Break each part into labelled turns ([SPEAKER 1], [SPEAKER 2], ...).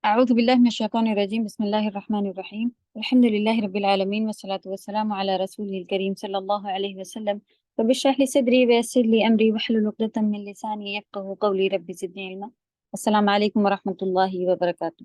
[SPEAKER 1] أعوذ بالله من الشيطان الرجيم بسم الله الرحمن الرحيم الحمد لله رب العالمين والصلاة والسلام على رسوله الكريم صلى الله عليه وسلم رب اشرح لي صدري ويسر لي أمري واحلل عقدة من لساني يفقهوا قولي رب زدني علما السلام عليكم ورحمة الله وبركاته.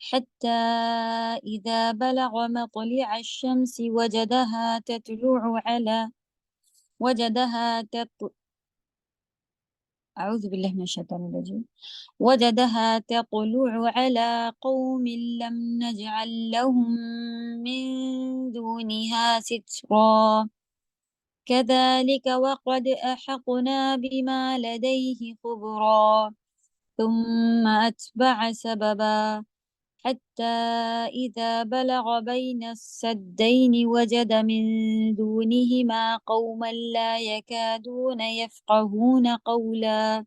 [SPEAKER 1] حتى إذا بلغ مطلع الشمس وجدها تطلع أعوذ بالله من الشيطان الرجيم، وجدها تطلع على قوم لم نجعل لهم من دونها سترا، كذلك وقد أحقنا بما لديه خبرا، ثم أتبع سببا حتى إذا بلغ بين السدين وجد من دونهما قوما لا يكادون يفقهون قولا.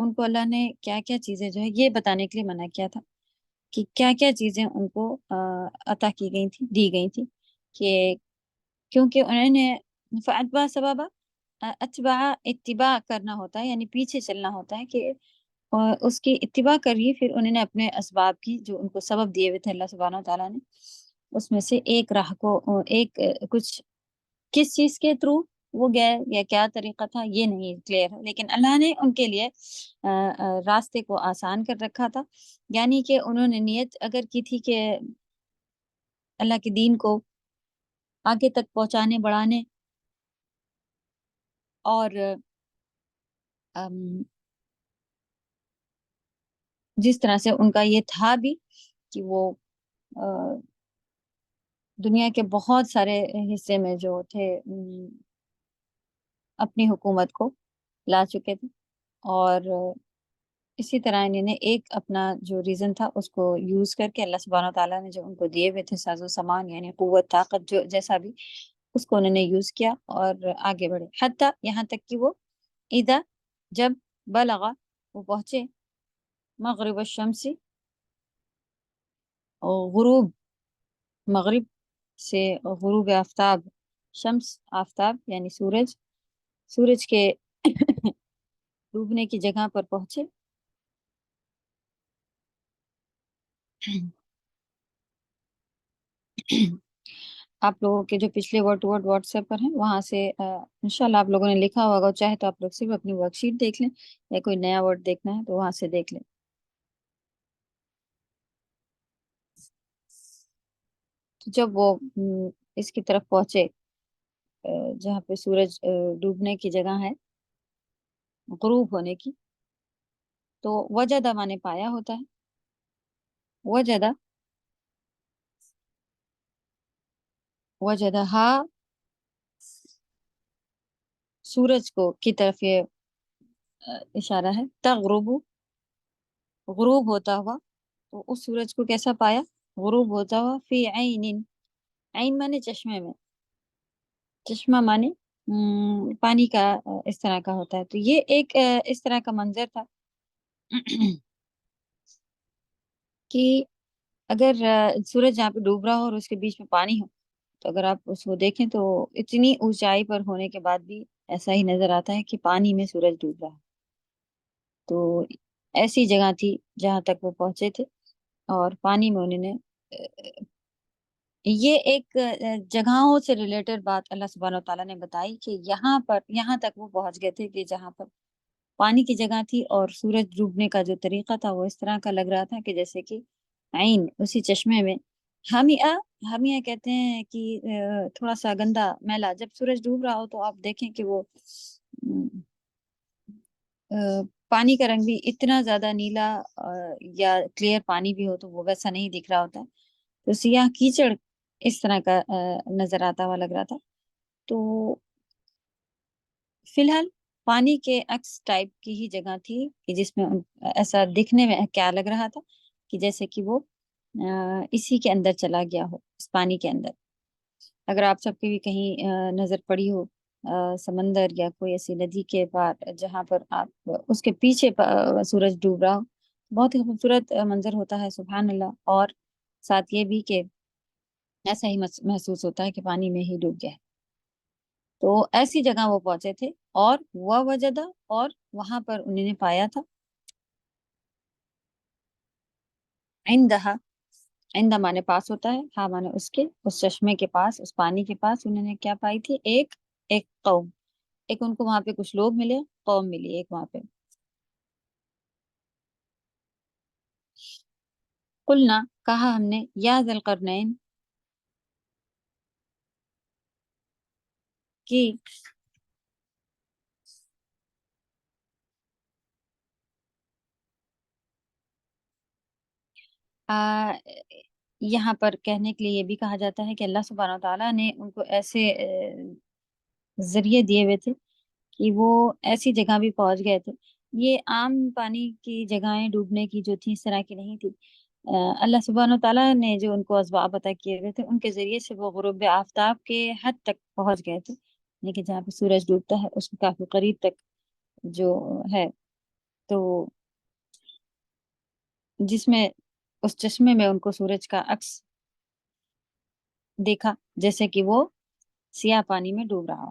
[SPEAKER 1] ان کو اللہ نے کیا کیا چیزیں جو ہے یہ بتانے کے لیے منع کیا تھا کہ کیا کیا چیزیں ان کو عطا کی گئی تھی، دی گئی تھی، کہ کیونکہ انہوں نے فَأَتْبَعَ سَبَبًا، اتباع اتباع کرنا ہوتا ہے، یعنی پیچھے چلنا ہوتا ہے، کہ اس کی اتباع کریے، پھر انہوں نے اپنے اسباب کی جو ان کو سبب دیے ہوئے تھے اللہ سبحانہ و تعالیٰ نے، اس میں سے ایک راہ کو ایک کچھ کس چیز کے تھرو وہ گئے یا کیا طریقہ تھا یہ نہیں کلیئر ہے، لیکن اللہ نے ان کے لیے راستے کو آسان کر رکھا تھا، یعنی کہ انہوں نے نیت اگر کی تھی کہ اللہ کے دین کو آگے تک پہنچانے بڑھانے، اور جس طرح سے ان کا یہ تھا بھی کہ وہ دنیا کے بہت سارے حصے میں جو تھے اپنی حکومت کو لا چکے تھے، اور اسی طرح انہوں نے ایک اپنا جو ریزن تھا اس کو یوز کر کے اللہ سبحانہ و تعالیٰ نے جو ان کو دیے ہوئے تھے ساز و سامان، یعنی قوت طاقت جو جیسا بھی، اس کو انہوں نے یوز کیا اور آگے بڑھے، حتیٰ یہاں تک کہ وہ اذا جب بلغا وہ پہنچے مغرب الشمس، غروب مغرب سے غروب آفتاب، شمس آفتاب یعنی سورج کے ڈوبنے کی جگہ پر پہنچے، آپ لوگوں کے جو پچھلے word to word WhatsApp پر ہیں وہاں سے انشاءاللہ آپ لوگوں نے لکھا ہوگا، چاہے تو آپ لوگ صرف اپنی ورک شیٹ دیکھ لیں، یا کوئی نیا ورڈ دیکھنا ہے تو وہاں سے دیکھ لیں۔ تو جب وہ اس کی طرف پہنچے جہاں پہ سورج ڈوبنے کی جگہ ہے، غروب ہونے کی، تو وجدہ مانے پایا ہوتا ہے، وجدہ وجدہا سورج کو کی طرف یہ اشارہ ہے، تغرب غروب ہوتا ہوا، تو اس سورج کو کیسا پایا؟ غروب ہوتا ہوا فی عین، عین مانے چشمے میں، چشمہ مانے پانی کا اس طرح کا ہوتا ہے، تو یہ ایک اس طرح کا منظر تھا کہ اگر سورج جہاں پہ ڈوب رہا ہو اور اس کے بیچ میں پانی ہو، تو اگر آپ اس کو دیکھیں تو اتنی اونچائی پر ہونے کے بعد بھی ایسا ہی نظر آتا ہے کہ پانی میں سورج ڈوب رہا ہے۔ تو ایسی جگہ تھی جہاں تک وہ پہنچے تھے، اور پانی میں انہوں نے یہ ایک جگہوں سے ریلیٹڈ بات اللہ سبحانہ و تعالیٰ نے بتائی کہ یہاں تک وہ پہنچ گئے تھے کہ جہاں پر پانی کی جگہ تھی، اور سورج ڈوبنے کا جو طریقہ تھا وہ اس طرح کا لگ رہا تھا کہ جیسے کہ عین اسی چشمے میں ہمیہ کہتے ہیں کہ تھوڑا سا گندا میلا، جب سورج ڈوب رہا ہو تو آپ دیکھیں کہ وہ پانی کا رنگ بھی اتنا زیادہ نیلا یا کلیئر پانی بھی ہو تو وہ ویسا نہیں دکھ رہا ہوتا، تو سیاہ کیچڑ اس طرح کا نظر آتا ہوا لگ رہا تھا۔ تو فی الحال پانی کے عکس ٹائپ کی ہی جگہ تھی کہ جس میں ایسا دکھنے میں کیا لگ رہا تھا کہ جیسے کہ وہ اسی کے اندر چلا گیا ہو، اس پانی کے اندر۔ اگر آپ سب کی بھی کہیں نظر پڑی ہو سمندر یا کوئی ایسی ندی کے پار جہاں پر آپ اس کے پیچھے سورج ڈوب رہا ہو، بہت ہی خوبصورت منظر ہوتا ہے سبحان اللہ، اور ساتھ یہ بھی کہ ایسا ہی محسوس ہوتا ہے کہ پانی میں ہی ڈوب گیا ہے۔ تو ایسی جگہ وہ پہنچے تھے، اور وہ وجدہ، اور وہاں پر انہوں نے پایا تھا عندہا، عندہ مانے پاس ہوتا ہے، ہاں مانے اس کے، اس چشمے کے پاس، اس پانی کے پاس انہوں نے کیا پائی تھی؟ ایک قوم، ایک ان کو وہاں پہ کچھ لوگ ملے، قوم ملی ایک وہاں پہ۔ قلنا کہا ہم نے، یا ذی القرنین کی یہاں پر کہنے کے لیے یہ بھی کہا جاتا ہے کہ اللہ سبحانہ و تعالیٰ نے ان کو ایسے ذریعے دیے ہوئے تھے کہ وہ ایسی جگہ بھی پہنچ گئے تھے، یہ عام پانی کی جگہیں ڈوبنے کی جو تھی اس طرح کی نہیں تھی، اللہ سبحانہ و تعالیٰ نے جو ان کو اسباب عطا کیے ہوئے تھے ان کے ذریعے سے وہ غروب آفتاب کے حد تک پہنچ گئے تھے، لیکن جہاں پہ سورج ڈوبتا ہے اس کے کافی قریب تک جو ہے، تو جس میں اس چشمے میں ان کو سورج کا عکس دیکھا، جیسے کہ وہ سیاہ پانی میں ڈوب رہا ہو۔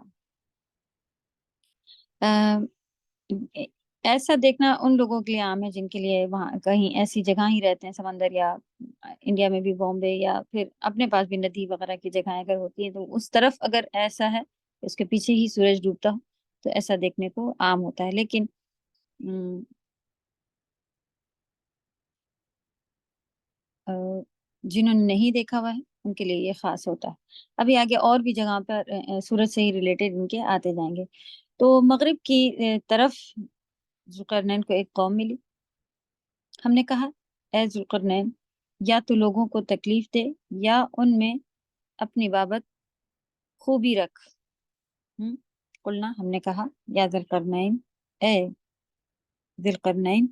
[SPEAKER 1] ایسا دیکھنا ان لوگوں کے لیے عام ہے جن کے لیے وہاں کہیں ایسی جگہ ہی رہتے ہیں، سمندر یا انڈیا میں بھی بامبے یا پھر اپنے پاس بھی ندی وغیرہ کی جگہیں اگر ہوتی ہیں تو اس طرف اگر ایسا ہے اس کے پیچھے ہی سورج ڈوبتا ہو تو ایسا دیکھنے کو عام ہوتا ہے۔ لیکن جنہوں نے نہیں دیکھا ہوا ہے ان کے لیے یہ خاص ہوتا ہے۔ ابھی آگے اور بھی جگہ پر سورج سے ہی ریلیٹڈ ان کے آتے جائیں گے۔ تو مغرب کی طرف ذوالقرنین کو ایک قوم ملی۔ ہم نے کہا اے ذوالقرنین یا تو لوگوں کو تکلیف دے یا ان میں اپنی بابت خوبی رکھ۔ قلنا ہم نے کہا یا ذوالقرنین، اے ذوالقرنین،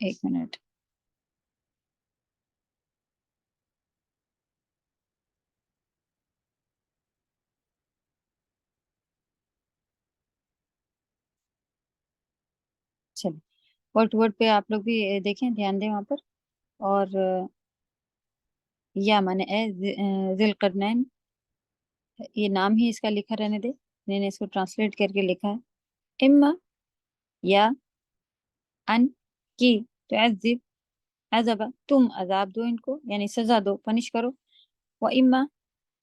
[SPEAKER 1] ایک منٹ، چلیں ورڈ ورڈ پہ آپ لوگ بھی دیکھیں، دھیان دیں وہاں پر۔ اور یا مانے اے ذوالقرنین، یہ نام ہی اس کا لکھا رہنے دے، میں نے اس کو ٹرانسلیٹ کر کے لکھا ہے۔ اما یا ان کی تعذب، عذاب تم عذاب دو ان کو، یعنی سزا دو، پنش کرو۔ و اما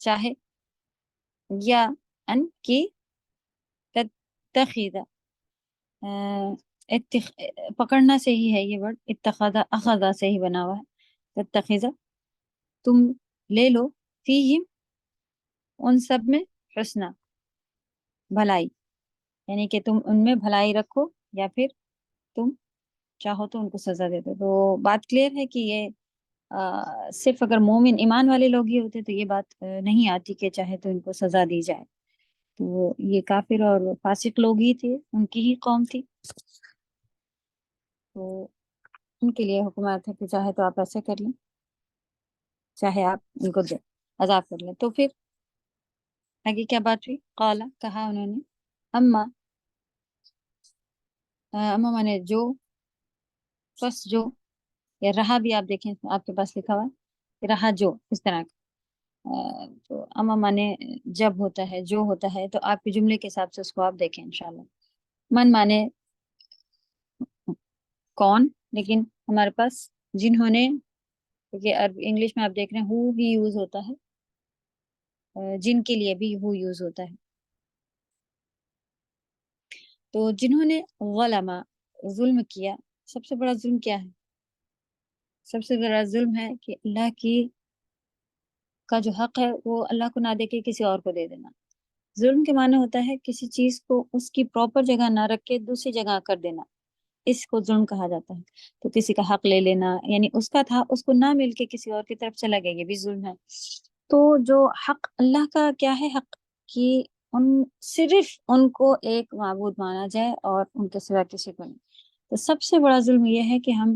[SPEAKER 1] چاہے، یا ان کی تتخذ، پکڑنا سے ہی ہے یہ ورڈ، اتخذ اخذا سے ہی بنا ہوا ہے۔ تتخذ تم لے لو، فیہم ان سب میں، حسنا بھلائی، یعنی کہ تم ان میں بھلائی رکھو یا پھر تم چاہو تو ان کو سزا دے دو۔ تو بات کلیئر ہے کہ یہ صرف اگر مومن ایمان والے لوگ ہی ہوتے تو یہ بات نہیں آتی کہ چاہے تو ان کو سزا دی جائے۔ تو یہ کافر اور فاسق لوگ ہی تھے، ان کی ہی قوم تھی، تو ان کے لیے حکومت ہے کہ چاہے تو آپ ایسے کر لیں، چاہے آپ ان کو عذاب کر لیں۔ تو پھر آگے کیا بات ہوئی؟ قالا کہا انہوں نے، اما اما مانے جو، پس جو، یا رہا بھی آپ دیکھیں آپ کے پاس لکھا ہوا ہے رہا جو، اس طرح کا۔ تو اما مانے جب ہوتا ہے، جو ہوتا ہے، تو آپ کے جملے کے حساب سے اس کو آپ دیکھیں انشاءاللہ۔ من مانے کون، لیکن ہمارے پاس جنہوں نے، کیونکہ انگلش میں آپ دیکھ رہے ہیں ہو بھی یوز ہوتا ہے، جن کے لیے بھی ہو یوز ہوتا ہے۔ تو جنہوں نے ظلم، ظلم کیا، سب سے بڑا ظلم کیا ہے؟ سب سے بڑا ظلم ہے کہ اللہ کی کا جو حق ہے وہ اللہ کو نہ دے کے کسی اور کو دے دینا۔ ظلم کے معنی ہوتا ہے کسی چیز کو اس کی پراپر جگہ نہ رکھ کے دوسری جگہ کر دینا، اس کو ظلم کہا جاتا ہے۔ تو کسی کا حق لے لینا، یعنی اس کا تھا اس کو نہ مل کے کسی اور کی طرف چلا گیا، یہ بھی ظلم ہے۔ تو جو حق اللہ کا کیا ہے، حق کہ صرف ان کو ایک معبود مانا جائے اور ان کے سوا کسی کو نہیں۔ تو سب سے بڑا ظلم یہ ہے کہ ہم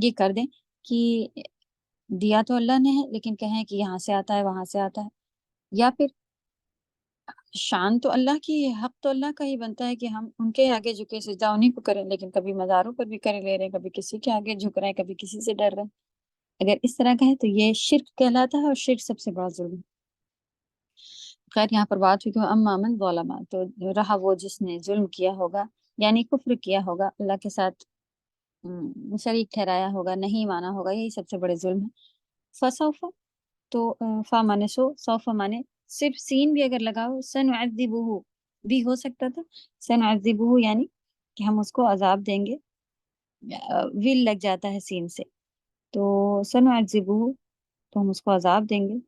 [SPEAKER 1] یہ کر دیں کہ دیا تو اللہ نے ہے لیکن کہیں کہ یہاں سے آتا ہے وہاں سے آتا ہے، یا پھر شان تو اللہ کی ہے، حق تو اللہ کا ہی بنتا ہے کہ ہم ان کے آگے جھکے سجدہ انہیں کو کریں، لیکن کبھی مزاروں پر بھی کرے لے رہے ہیں، کبھی کسی کے آگے جھک رہے ہیں، کبھی کسی سے ڈر رہے ہیں۔ اگر اس طرح کا ہے تو یہ شرک کہلاتا ہے، اور شرک سب سے بڑا ظلم ہے۔ خیر یہاں پر بات ہوئی کہ اما من ظلم، تو رہا وہ جس نے ظلم کیا ہوگا، یعنی کفر کیا ہوگا، اللہ کے ساتھ شریک ٹھہرایا ہوگا، نہیں مانا ہوگا، یہی سب سے بڑے ظلم ہے۔ فسوف، تو فا مانے سو، سوف مانے صرف سین بھی اگر لگاؤ، سنعذبہ بھی ہو سکتا تھا، سنعذبہ یعنی کہ ہم اس کو عذاب دیں گے، ول لگ جاتا ہے سین سے، تو سنعذبہ تو ہم اس کو عذاب دیں گے۔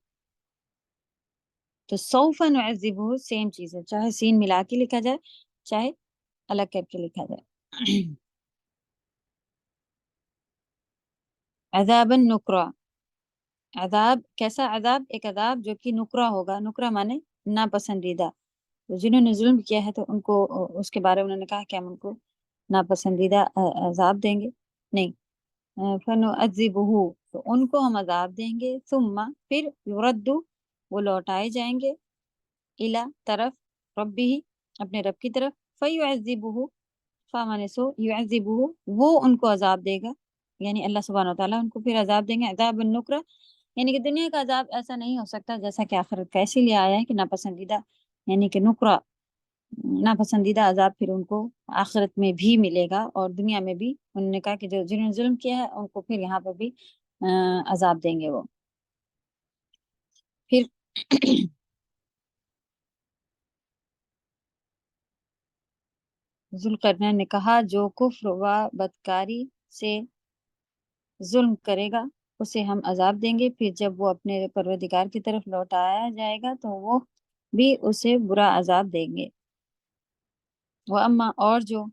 [SPEAKER 1] تو سوف نعذبہ سیم چیز ہے، چاہے سین ملا کے لکھا جائے چاہے الگ کر کے لکھا جائے۔ عذابا نکرا، عذاب کیسا عذاب؟ ایک عذاب جو کہ نکرا ہوگا، نکرا مانے ناپسندیدہ۔ تو جنہوں نے ظلم کیا ہے تو ان کو اس کے بارے میں انہوں نے کہا کہ ہم ان کو ناپسندیدہ عذاب دیں گے، نہیں فنعذبہ، تو ان کو ہم عذاب دیں گے، ثم پھر یردو، وہ لوٹائے جائیں گے، الی طرف ربہ، اپنے رب کی طرف، فیعذبہ، فامانے سو یعذبہ، وہ ان کو عذاب دے گا، یعنی اللہ سبحانہ وتعالیٰ ان کو پھر عذاب دیں گے، عذاب النکرہ، یعنی کہ دنیا کا عذاب ایسا نہیں ہو سکتا جیسا کہ آخرت کا، اسی لیے آیا ہے کہ ناپسندیدہ، یعنی کہ نکرہ، ناپسندیدہ عذاب پھر ان کو آخرت میں بھی ملے گا، اور دنیا میں بھی انہوں نے کہا کہ جنہوں نے ظلم کیا ہے ان کو پھر یہاں پر بھی عذاب دیں گے وہ. پھر ذوالقرنین نے کہا جو کفر و بدکاری سے ظلم کرے گا اسے ہم عذاب دیں گے، پھر جب وہ اپنے پروردگار کی طرف لوٹایا جائے گا تو وہ بھی اسے برا عذاب دیں گے. وَأَمَّا، اور جو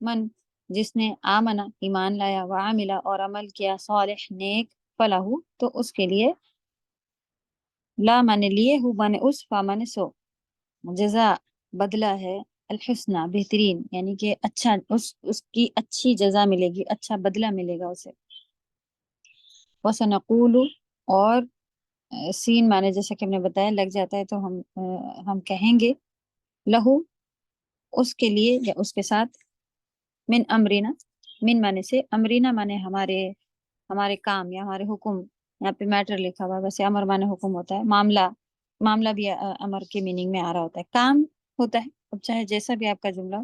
[SPEAKER 1] من، جس نے آمنہ، ایمان لایا، وعاملہ، اور عمل کیا، صالح، نیک، فلاح، تو اس کے لیے، لا مانے لیے، ہو مانے اس، فا مانے سو، جزا، بدلہ ہے، الحسنہ، بہترین، یعنی کہ اچھا، اس کی اچھی جزا ملے گی، اچھا بدلہ ملے گا اسے. وسنقول، اور سین مانے جیسا کہ ہم نے بتایا لگ جاتا ہے تو ہم کہیں گے، لہو، اس کے لیے یا اس کے ساتھ، من امرینا، من مانے سے، امرینا مانے ہمارے کام یا ہمارے حکم، یہاں پہ میٹر لکھا ہوا ہے، ویسے امر مانے حکم ہوتا ہے، معاملہ، معاملہ بھی امر کے میننگ میں آ رہا ہوتا ہے، کام ہوتا ہے، اب چاہے جیسا بھی آپ کا جملہ ہو.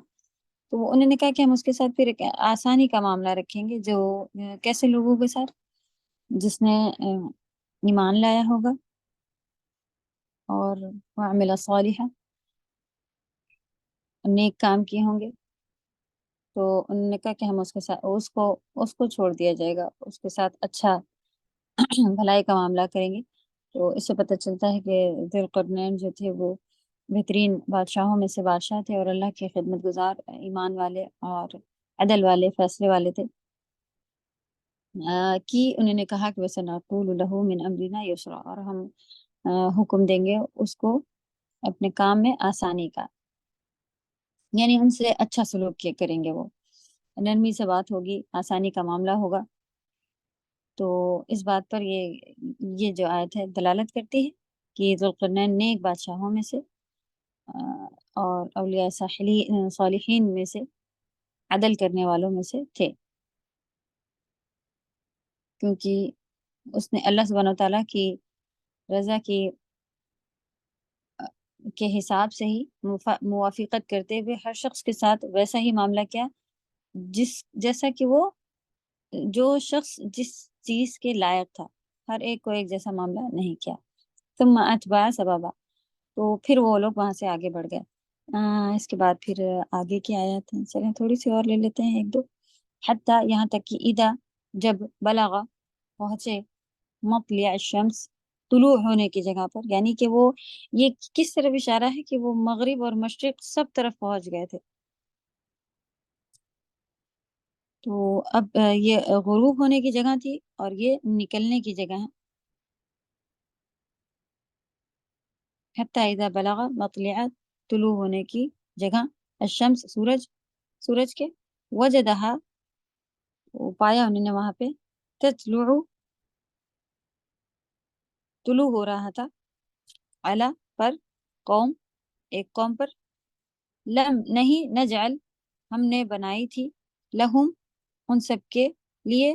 [SPEAKER 1] تو وہ انہوں نے کہا کہ ہم اس کے ساتھ پھر ایک آسانی کا معاملہ رکھیں گے، جو کیسے لوگوں کے ساتھ، جس نے ایمان لایا ہوگا اور وعمل صالحا، نیک کام کیے ہوں گے، تو انہوں نے کہا کہ ہم اس کے ساتھ اس کو چھوڑ دیا جائے گا، اس کے ساتھ اچھا بھلائی کا معاملہ کریں گے. تو اس سے پتہ چلتا ہے کہ ذوالقرنین جو تھے وہ بہترین بادشاہوں میں سے بادشاہ تھے، اور اللہ کے خدمت گزار، ایمان والے اور عدل والے، فیصلے والے تھے. کہ انہوں نے کہا کہ وَسَنَقُولُ لَهُ مِنْ أَمْرِنَا يُسْرًا، اور ہم حکم دیں گے اس کو اپنے کام میں آسانی کا، یعنی ان سے اچھا سلوک کیا کریں گے، وہ نرمی سے بات ہوگی، آسانی کا معاملہ ہوگا. تو اس بات پر یہ جو آیت ہے دلالت کرتی ہے کہ ذوالقرنین نیک بادشاہوں میں سے اور اولیاء صالحین میں سے، عدل کرنے والوں میں سے تھے، کیونکہ اس نے اللہ سبحانہ وتعالیٰ کی رضا کے حساب سے ہی موافقت کرتے ہوئے ہر شخص کے ساتھ ویسا ہی معاملہ کیا جیسا کہ وہ، جو شخص جس چیز کے لائق تھا، ہر ایک کو ایک جیسا معاملہ نہیں کیا. ثم اتبع سببا، تو پھر وہ لوگ وہاں سے آگے بڑھ گئے. اس کے بعد پھر آگے کی آیات ہیں، چلیں تھوڑی سی اور لے لیتے ہیں، ایک دو. حتیٰ، یہاں تک کہ اذا، جب، بلغ، پہنچے، مطلع الشمس، طلوع ہونے کی جگہ پر، یعنی کہ وہ، یہ کس طرف اشارہ ہے کہ وہ مغرب اور مشرق سب طرف پہنچ گئے تھے. تو اب یہ غروب ہونے کی جگہ تھی اور یہ نکلنے کی جگہ ہے. حتیٰ اذا بلغ مطلع، طلوع ہونے کی جگہ، الشمس، سورج کے، وجدہا، پایا انہوں نے وہاں پہ، تطلع، طلوع ہو رہا تھا، علی، پر، قوم، ایک قوم پر، لم، نہیں، نجعل، ہم نے بنائی تھی، لہم، ان سب کے لیے،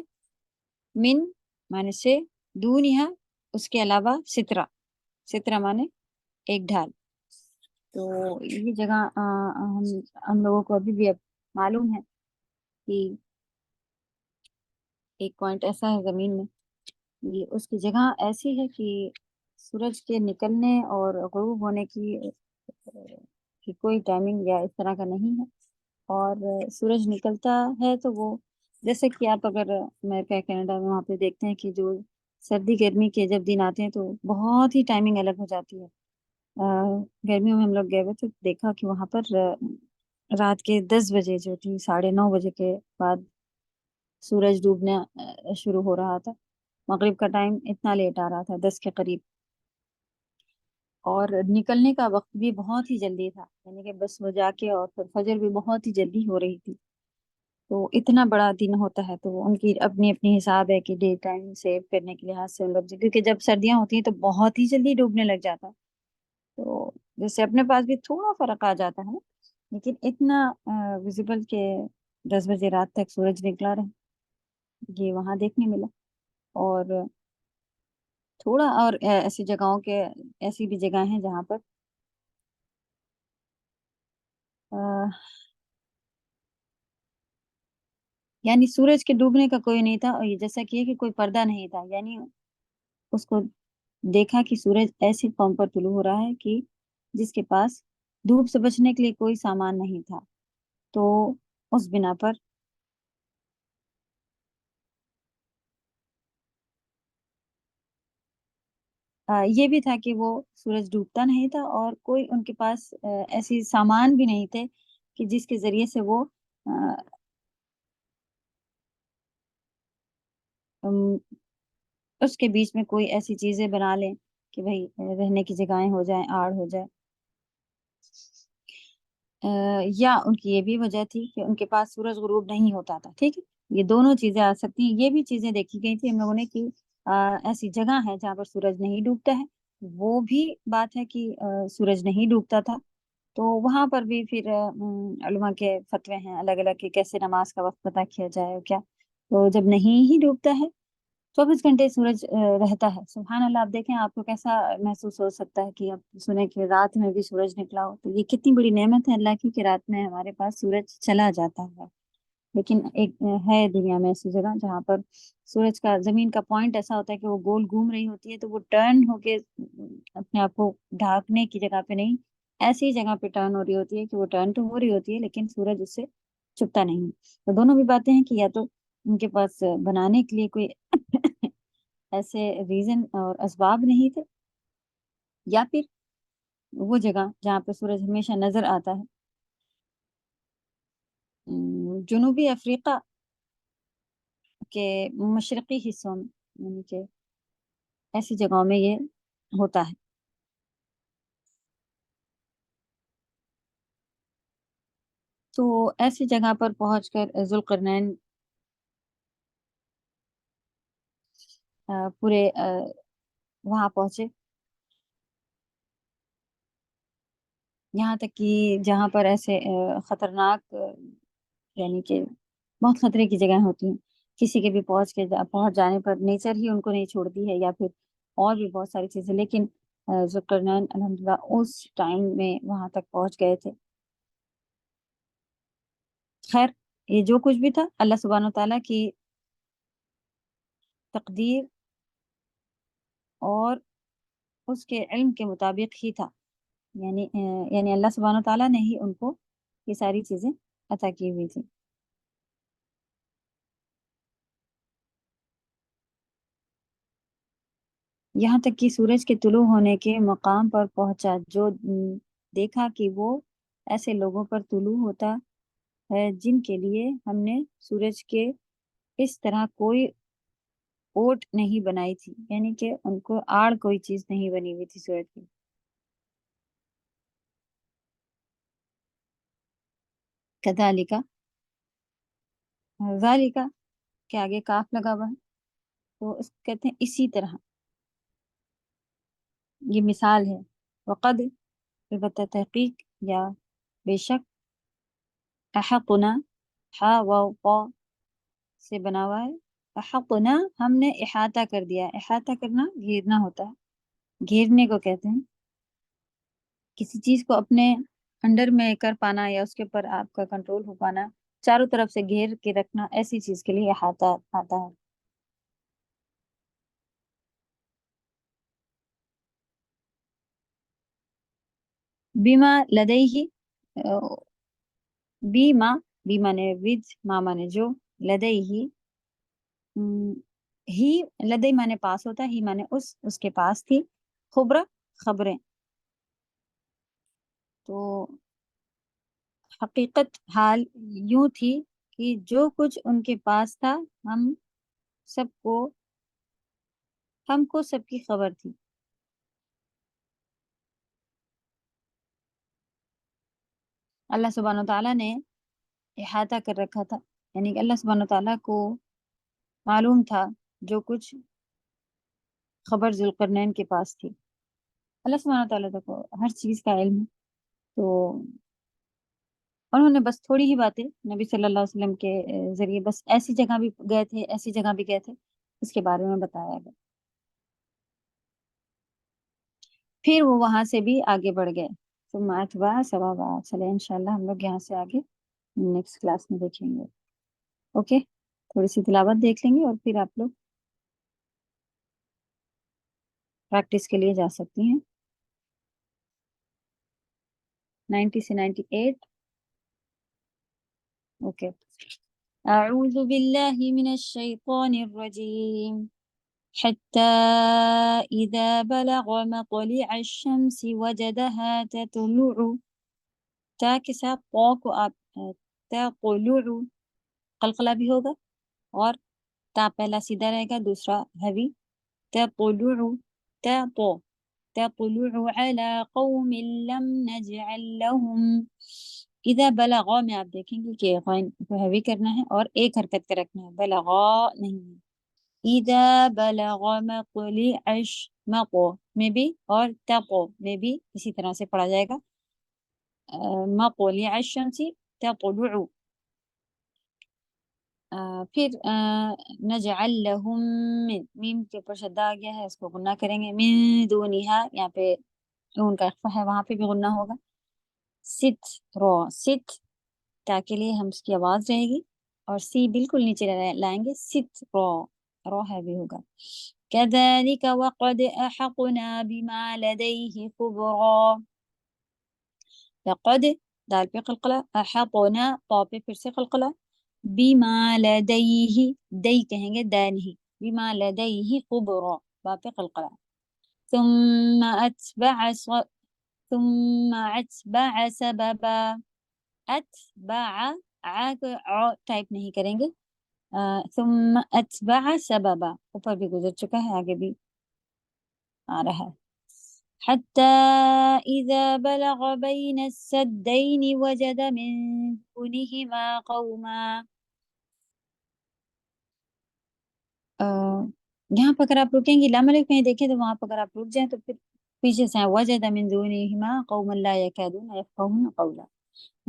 [SPEAKER 1] من مانے سے، دونہا، اس کے علاوہ، سترہ مانے ایک ڈھال. تو یہ جگہ ہم لوگوں کو ابھی بھی اب معلوم ہے کہ ایک پوائنٹ ایسا ہے زمین میں، یہ اس کی جگہ ایسی ہے کہ سورج کے نکلنے اور غروب ہونے کی کوئی ٹائمنگ یا اس طرح کا نہیں ہے. اور سورج نکلتا ہے تو وہ، جیسے کہ آپ اگر امریکہ کینیڈا میں وہاں پہ دیکھتے ہیں کہ جو سردی گرمی کے جب دن آتے ہیں تو بہت ہی ٹائمنگ الگ ہو جاتی ہے. گرمیوں میں ہم لوگ گئے ہوئے تو دیکھا کہ وہاں پر رات کے 10 بجے جو تھی، 9:30 بجے کے بعد سورج ڈوبنا شروع ہو رہا تھا. مغرب کا ٹائم اتنا لیٹ آ رہا تھا، 10 کے قریب، اور نکلنے کا وقت بھی بہت ہی جلدی تھا، یعنی کہ بس وہ جا کے اور پھر فجر بھی بہت ہی جلدی ہو رہی تھی. تو اتنا بڑا دن ہوتا ہے، تو ان کی اپنی اپنی حساب ہے کہ ڈے ٹائم سیو کرنے کے لحاظ سے ان لوگ، کیونکہ جب سردیاں ہوتی ہیں تو بہت ہی جلدی ڈوبنے لگ جاتا ہے، تو جیسے اپنے پاس بھی تھوڑا فرق آ جاتا ہے، لیکن اتنا ویزیبل کہ 10 بجے رات تک سورج نکلا رہے، یہ وہاں دیکھنے ملا۔ اور تھوڑا اور ایسی جگہوں کے، ایسی بھی جگہ ہیں جہاں پر یعنی سورج کے ڈوبنے کا کوئی نہیں تھا، اور یہ جیسا کہ کوئی پردہ نہیں تھا، یعنی اس کو دیکھا کہ سورج ایسی قوم پر طلوع ہو رہا ہے کہ جس کے پاس دھوپ سے بچنے کے لیے کوئی سامان نہیں تھا، تو اس بنا پر یہ بھی تھا کہ وہ سورج ڈوبتا نہیں تھا، اور کوئی ان کے پاس ایسی سامان بھی نہیں تھے کہ جس کے ذریعے سے وہ آ، ام، اس کے بیچ میں کوئی ایسی چیزیں بنا لیں کہ بھئی رہنے کی جگہیں ہو جائیں، آڑ ہو جائے۔ یا ان کی یہ بھی وجہ تھی کہ ان کے پاس سورج غروب نہیں ہوتا تھا، ٹھیک ہے، یہ دونوں چیزیں آ سکتی ہیں۔ یہ بھی چیزیں دیکھی گئی تھی ہم لوگوں نے کہ ایسی جگہ ہے جہاں پر سورج نہیں ڈوبتا ہے، وہ بھی بات ہے کہ سورج نہیں ڈوبتا تھا، تو وہاں پر بھی پھر علماء کے فتوے ہیں الگ الگ کہ کیسے نماز کا وقت پتہ کیا جائے اور کیا۔ تو جب نہیں ہی ڈوبتا ہے، 24 گھنٹے سورج رہتا ہے، سبحان اللہ، آپ دیکھیں آپ کو کیسا محسوس ہو سکتا ہے کہ آپ سنیں کہ رات میں بھی سورج نکلا ہو، تو یہ کتنی بڑی نعمت ہے اللہ کی کہ رات میں ہمارے پاس سورج چلا جاتا ہے۔ لیکن ایک ہے دنیا میں ایسی جگہ جہاں پر سورج کا، زمین کا پوائنٹ ایسا ہوتا ہے کہ وہ گول گھوم رہی ہوتی ہے، تو وہ ٹرن ہو کے اپنے آپ کو ڈھانکنے کی جگہ پہ نہیں، ایسی جگہ پہ ٹرن ہو رہی ہوتی ہے کہ وہ ٹرن تو ہو رہی ہوتی ہے لیکن سورج اس سے چھپتا نہیں۔ تو دونوں بھی باتیں ہیں کہ یا تو ان کے پاس بنانے کے لیے کوئی ایسے ریزن اور اسباب نہیں تھے، یا پھر وہ جگہ جہاں پہ سورج ہمیشہ نظر آتا ہے جنوبی افریقہ کے مشرقی حصوں میں، یعنی کہ ایسی جگہوں میں یہ ہوتا ہے۔ تو ایسی جگہ پر پہنچ کر ذوالقرنین پورے وہاں پہنچے، یہاں تک کہ جہاں پر ایسے خطرناک یعنی کہ بہت خطرے کی جگہیں ہوتی ہیں، کسی کے بھی پہنچ جانے پر نیچر ہی ان کو نہیں چھوڑتی ہے، یا پھر اور بھی بہت ساری چیزیں، لیکن ذوالقرنین الحمدللہ اس ٹائم میں وہاں تک پہنچ گئے تھے۔ خیر، یہ جو کچھ بھی تھا اللہ سبحانہ و تعالیٰ کی تقدیر اور اس کے علم کے مطابق ہی تھا، یعنی اللہ سبحانہ و تعالیٰ نے ہی ان کو یہ ساری چیزیں عطا کی ہوئی تھی۔ یہاں تک کہ سورج کے طلوع ہونے کے مقام پر پہنچا، جو دیکھا کہ وہ ایسے لوگوں پر طلوع ہوتا ہے جن کے لیے ہم نے سورج کے اس طرح کوئی اوٹ نہیں بنائی تھی، یعنی کہ ان کو آڑ کوئی چیز نہیں بنی ہوئی تھی سورج کی۔ کذالک، ذالک کے آگے کاف لگا ہوا ہے، تو اس کو کہتے ہیں اسی طرح، یہ مثال ہے۔ وقد، البتہ تحقیق یا بے شک، احقنا، ہا واو قا سے بنا ہوا ہے، احقنا ہم نے احاطہ کر دیا، احاطہ کرنا گھیرنا ہوتا ہے، گھیرنے کو کہتے ہیں، کسی چیز کو اپنے انڈر میں کر پانا یا اس کے اوپر آپ کا کنٹرول ہو پانا، چاروں طرف سے گھیر کے رکھنا، ایسی چیز کے لیے احاطہ آتا ہے۔ بیما لدیہ، بیما، بی مانے ود، ما مانے جو، لدیہ ہی، لدی مانے پاس ہوتا ہے، ہی مانے اس کے پاس تھی، خبرہ خبریں، تو حقیقت حال یوں تھی کہ جو کچھ ان کے پاس تھا سب کو ہم کو سب کی خبر تھی۔ اللہ سبحانہ و تعالیٰ نے احاطہ کر رکھا تھا یعنی کہ اللہ سبحانہ تعالیٰ کو معلوم تھا جو کچھ خبر ذوالقرنین کے پاس تھی. اللہ سبحانہ تعالیٰ کو ہر چیز کا علم ہے. تو انہوں نے بس تھوڑی ہی باتیں نبی صلی اللہ علیہ وسلم کے ذریعے بس ایسی جگہ بھی گئے تھے ایسی جگہ بھی گئے تھے اس کے بارے میں بتایا گیا. پھر وہ وہاں سے بھی آگے بڑھ گئے. ثم اتبع سببا. چلے انشاءاللہ ہم لوگ یہاں سے آگے نیکسٹ کلاس میں دیکھیں گے. اوکے, تھوڑی سی تلاوت دیکھ لیں گے اور پھر آپ لوگ پریکٹس کے لیے جا سکتی ہیں. 90 سے 98. اوکے. اعوذ باللہ من الشیطان الرجیم حتى إذا بلغ مطلع الشمس وجدها تطلع. تا کے ساتھ قو کو آپ تطلع قلقلہ بھی ہوگا اور تا پہلا سیدھا رہے گا دوسرا ہیوی. تطلع تطلع على قوم لم نجعل لهم. اذا بلغا میں آپ دیکھیں گے کہ غین کو ہیوی کرنا ہے اور ایک حرکت کا رکھنا ہے, بلغا نہیں. اذا بلغ مطلع مقو میں بھی اور تقو میں بھی اسی طرح سے پڑھا جائے گا. مطلع الشمس تطلع. پھر نجعل لهم من, میم کے اوپر شدہ آ گیا ہے, اس کو غنہ کریں گے. من دونها یہاں پہ نون کا اخفا ہے, وہاں پہ بھی غنہ ہوگا. ست رو ست تا کے لیے ہم اس کی آواز رہے گی اور سی بالکل نیچے لائیں گے. ست رو ہے بھی ہوگا. كذلك وقد أحقنا بما لديه خبرا. لقد دال پہ قلقلہ, احقنا طا پہ پھر سے قلقلہ. بما لديه دی کہیں گے دا نہیں. بما لديه خبرا با پہ قلقلہ. ثم اتبع سببا. اتبع ٹائپ نہیں کریں گے. ثم اتبع سببا اوپر بھی گزر چکا ہے, آگے بھی آ رہا ہے. حتى إذا بلغ بين السدين وجد من دونهما قوما. یہاں پر اگر آپ رکیں گی لام الف میں دیکھیں تو وہاں پر اگر آپ رک جائیں تو پھر پیچھے سے وجد من دونهما قوما لا يكادون يفقهون قولا.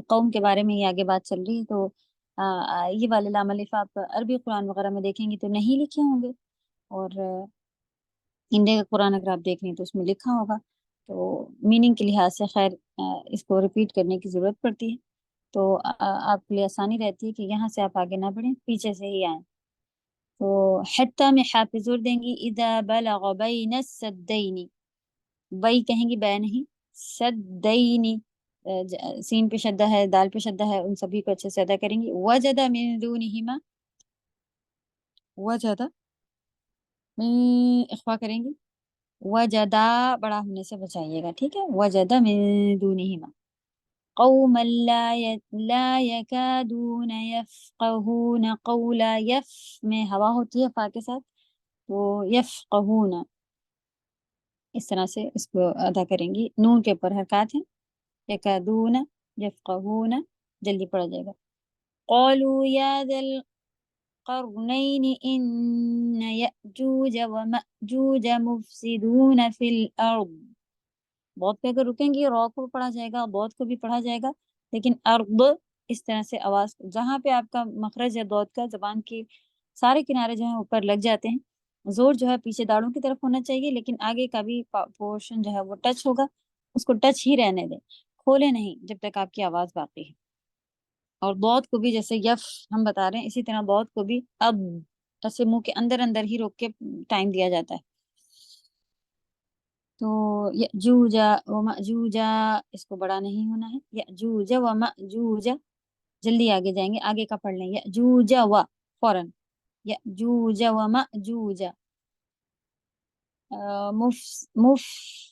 [SPEAKER 1] قوم کے بارے میں ہی آگے بات چل رہی ہے. تو یہ والے لام الف آپ عربی قرآن وغیرہ میں دیکھیں گے تو نہیں لکھے ہوں گے, اور انڈیا کا قرآن اگر آپ دیکھ لیں تو اس میں لکھا ہوگا. تو میننگ کے لحاظ سے خیر اس کو ریپیٹ کرنے کی ضرورت پڑتی ہے. تو آپ کے لیے آسانی رہتی ہے کہ یہاں سے آپ آگے نہ بڑھیں, پیچھے سے ہی آئیں. تو حتی میں حافظ زور دیں گی. اذا بلغ بین السدین, بئی کہیں گی بے نہیں, سدین سین پہ شدہ ہے دال پہ شدہ ہے, ان سبھی کو اچھے سے ادا کریں گی. وجد من دونہما, وجد اخفا کریں گی. وجدا بڑا ہونے سے بچائیے گا, ٹھیک ہے. وجد من دونہما قوما لا يكادون يفقهون قولا. یف میں ہوا ہوتی ہے فا کے ساتھ, وہ یفقهون اس طرح سے اس کو ادا کریں گی. نون کے اوپر حرکات ہیں. یکادون یفقهون جلدی پڑا جائے گا. قالوا يا ذا القرنين إن يأجوج ومأجوج مفسدون في الأرض. بہت پہ اگر رکیں گی رو کو پڑھا جائے گا, بہت کو بھی پڑھا جائے گا, لیکن ارض اس طرح سے آواز جہاں پہ آپ کا مخرج ہے بہت کا, زبان کی سارے کنارے جو ہیں اوپر لگ جاتے ہیں. زور جو ہے پیچھے داڑوں کی طرف ہونا چاہیے, لیکن آگے کا بھی پورشن جو ہے وہ ٹچ ہوگا, اس کو ٹچ ہی رہنے دیں, کھولے نہیں جب تک آپ کی آواز باقی ہے. اور بہت کو بھی جیسے یف ہم بتا رہے ہیں اسی طرح بہت کو بھی اب ایسے منہ کے اندر اندر ہی روک کے ٹائم دیا جاتا ہے. تو یأجوجا ومأجوجا اس کو بڑا نہیں ہونا ہے. یأجوجا ومأجوجا جلدی آگے جائیں گے, آگے کا پڑھ لیں. یأجوجا و فوراً یأجوجا ومأجوجا. مف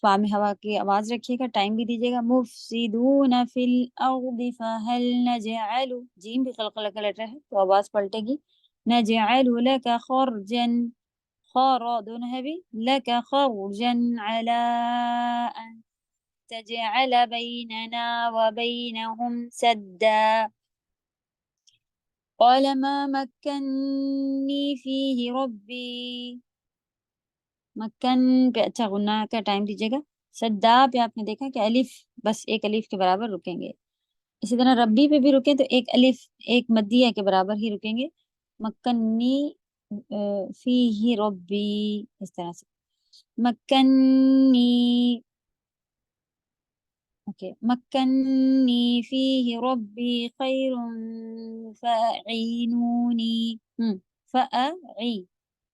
[SPEAKER 1] فا میں ہوا کی آواز رکھیے گا, ٹائم بھی دیجیے گا. مفسدون فی الارض فہل نجعل, جیم بھی قلقلہ کا لیٹر ہے تو آواز پلٹے گی. نجعل لک خرجا, خور دونوں ہے بھی, لک خرجا علی ان تجعل بیننا وبینہم سدا. قال ما مكنني فيه ربي، مکن پہ اچھا غنہ کا ٹائم دیجیے گا. سدا پہ آپ نے دیکھا کہ الف بس ایک الف کے برابر رکیں گے. اسی طرح ربی پہ بھی رکیں تو ایک الف ایک مدیہ کے برابر ہی رکیں گے. مکنی فی ہی ربی، اس طرح سے مکنی. اوکے، مکنی فیہ ربی خیر فاعینونی. فاعی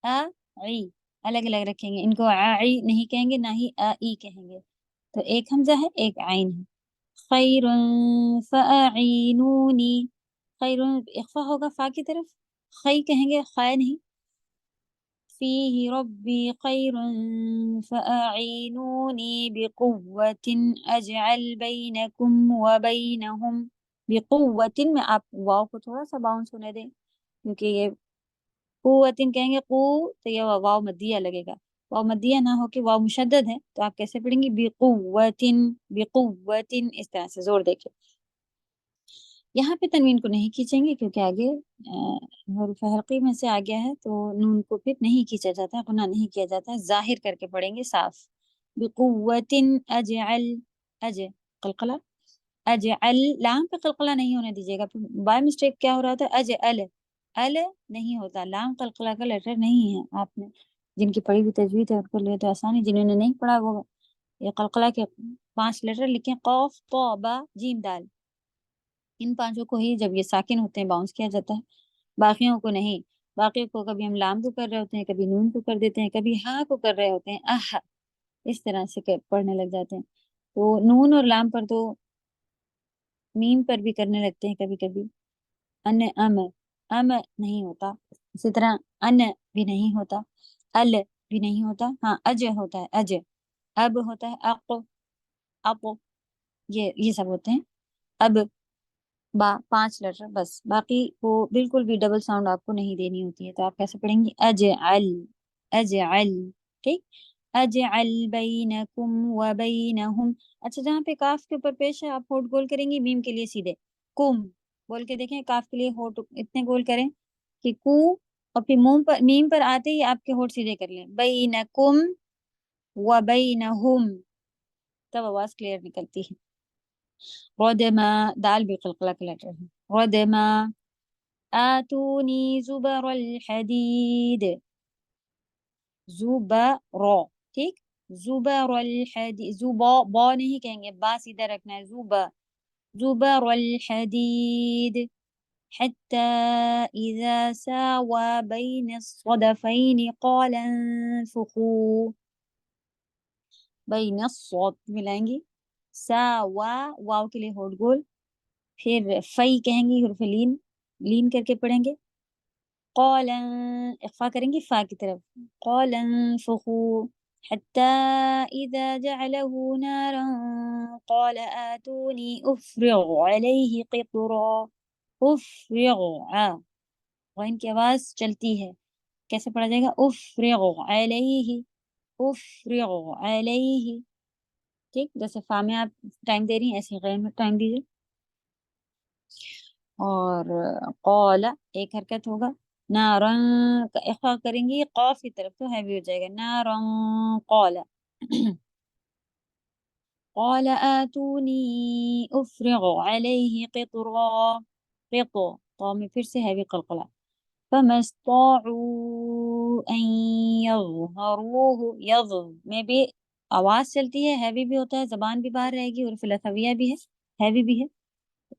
[SPEAKER 1] اعی الگ الگ رکھیں گے ان کو. اعی نہیں کہیں گے، نہ ہی ائی کہیں گے. تو ایک حمزہ ہے ایک عین ہے. خیر فاعینونی، خیر اخفا ہوگا فا کی طرف، خی کہیں گے خا نہیں. فیہ ربی خیر فاعینونی بقوة اجعل بینکم وبینہم. بقوة میں آپ واو کو تھوڑا سا باؤنس ہونے دیں، کیونکہ یہ قوتن کہیں گے قو تو یہ واو مدیہ لگے گا. واو مدیہ نہ ہو کہ واو مشدد ہے تو آپ کیسے پڑھیں گے؟ بقوتن بقوتن، اس طرح سے زور دے کے. یہاں پہ تنوین کو نہیں کھینچیں گے کیونکہ آگے حروف حلقی میں سے آ گیا ہے تو نون کو پھر نہیں کھینچا جاتا ہے، غنہ نہیں کیا جاتا ہے، ظاہر کر کے پڑھیں گے صاف. بقوتن اجعل، قلقلہ اجعل، لام پہ قلقلہ نہیں ہونے دیجیے گا. بائی مسٹیک کیا ہو رہا تھا؟ اجعل، ال نہیں ہوتا، لام قلقلہ کا لیٹر نہیں ہے. آپ نے جن کی پڑھی ہوئی تجوید ہے ان کو لیے تو آسانی، جنہوں نے نہیں پڑھا وہ یہ قلقلہ کے 5 لیٹر لکھیں، قوف طا با جیم دال. ان 5 کو ہی جب یہ ساکن ہوتے ہیں باؤنس کیا جاتا ہے، باقیوں کو نہیں. باقیوں کو کبھی ہم لام کو کر رہے ہوتے ہیں، کبھی نون کو کر دیتے ہیں، کبھی ہاں کو کر رہے ہوتے ہیں اس طرح سے پڑھنے لگ جاتے ہیں. تو نون اور لام پر تو میم پر بھی کرنے لگتے ہیں کبھی کبھی. ام نہیں ہوتا. اسی طرح ان بھی نہیں ہوتا، ال بھی نہیں ہوتا. ہاں اج ہوتا ہے، اج. اب ہوتا ہے اق، یہ سب ہوتے ہیں. اب با 5 لیٹر بس، باقی وہ بالکل بھی ڈبل ساؤنڈ آپ کو نہیں دینی ہوتی ہے. تو آپ کیسے پڑھیں گی؟ اجعل، اجعل، ٹھیک. اجعل بینکم وبینہم. اچھا جہاں پہ کاف کے اوپر پیش ہے آپ ہونٹ گول کریں گی، میم کے لیے سیدھے کم بول کے دیکھیں. کاف کے لیے ہونٹ اتنے گول کریں کہ کو، اور پھر میم پر آتے ہی آپ کے ہونٹ سیدھے کر لیں. بینکم وبینہم، تب آواز کلیئر نکلتی ہے. ردما، دال بھی قلقلہ کا لیٹر ہے. ردما آتونی زبر الحدید، زبر، ٹھیک. زبر الحدید، زبا با نہیں کہیں گے، با سیدھا رکھنا ہے. زبر الحدید حتى إذا ساوى بين الصدفين قال انفخوا. بین الصوت ملائیں گی، ساوا واو کے لیے ہونٹ گول، پھر فی کہیں گی حرف لین کر کے پڑھیں گے. قال اخفا کریں گی فا کی طرف. قال انفخوا حتى إذا جعله نارا قال آتوني أفرغ عليه قطرا. افرغ، غین کی آواز چلتی ہے، کیسے پڑھا جائے گا؟ افرغ علیہ، افرغ علیہ، ٹھیک. جیسے فا میں آپ ٹائم دے رہی ہیں ایسے غین میں ٹائم دیجیے. اور قال ایک حرکت ہوگا. نارن کا اخفا کریں گی قاف کی طرف تو ہیوی ہو جائے گا. نارن قال قال آتونی افرغ علیہ قطرا. قطو تو میں پھر سے ہیوی قلقلہ. فما استطاعوا ان يظهروه، یظ میں بھی آواز چلتی ہے، ہیوی بھی ہوتا ہے، زبان بھی باہر رہے گی، اور فلسفیہ بھی ہے، ہیوی بھی ہے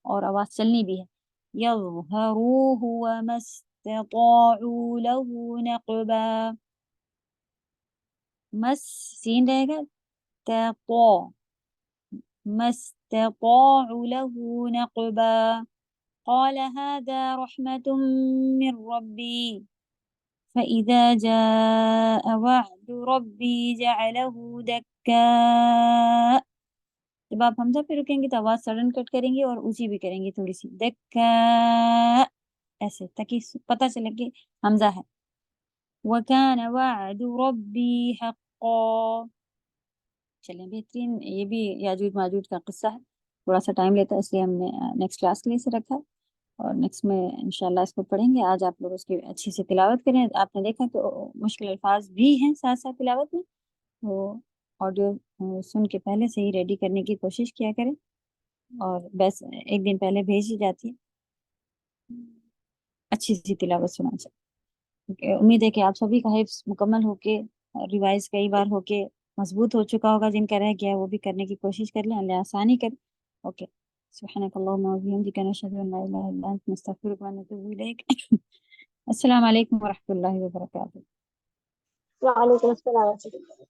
[SPEAKER 1] اور آواز چلنی بھی ہے. يظهروه وما استطاعوا له نقبا. مس سین رہے گا، تطا، ما استطاعوا له نقبا. قال هذا رحمة من ربي فإذا جاء وعد ربي جعله دكا. جب آپ حمزہ پہ رکیں گے تو آواز سڈن کٹ کریں گے اور اونچی بھی کریں گے تھوڑی سی، دکا، ایسے تاکہ پتہ چلے کہ حمزہ ہے. وَكَانَ وَعْدُ رَبِّي حَقًّا. چلیں بہترین، یہ بھی یاجوج ماجوج کا قصہ ہے، تھوڑا سا ٹائم لیتا ہے اس لیے ہم نے نیکسٹ کلاس کے لیے سے رکھا. اور نیکسٹ میں انشاءاللہ اس کو پڑھیں گے. آج آپ لوگ اس کی اچھی سے تلاوت کریں. آپ نے دیکھا تو مشکل الفاظ بھی ہیں ساتھ ساتھ تلاوت میں، وہ آڈیو سن کے پہلے سے ہی ریڈی کرنے کی کوشش کیا کریں، اور بس ایک دن پہلے بھیجی جاتی ہے. اچھی سی تلاوت سنا چاہیے. امید ہے کہ آپ سبھی کا حفظ مکمل ہو کے، ریوائز کئی بار ہو کے مضبوط ہو چکا ہوگا. جن کا رہ گیا ہے وہ بھی کرنے کی کوشش کر لیں، اللہ آسانی کریں. اوکے. سبحانک اللہم وبحمدک نشہد ان لا الہ الا انت نستغفرک ونتوب الیک. السلام علیکم ورحمۃ اللہ وبرکاتہ.
[SPEAKER 2] وعلیکم السلام ورحمۃ اللہ.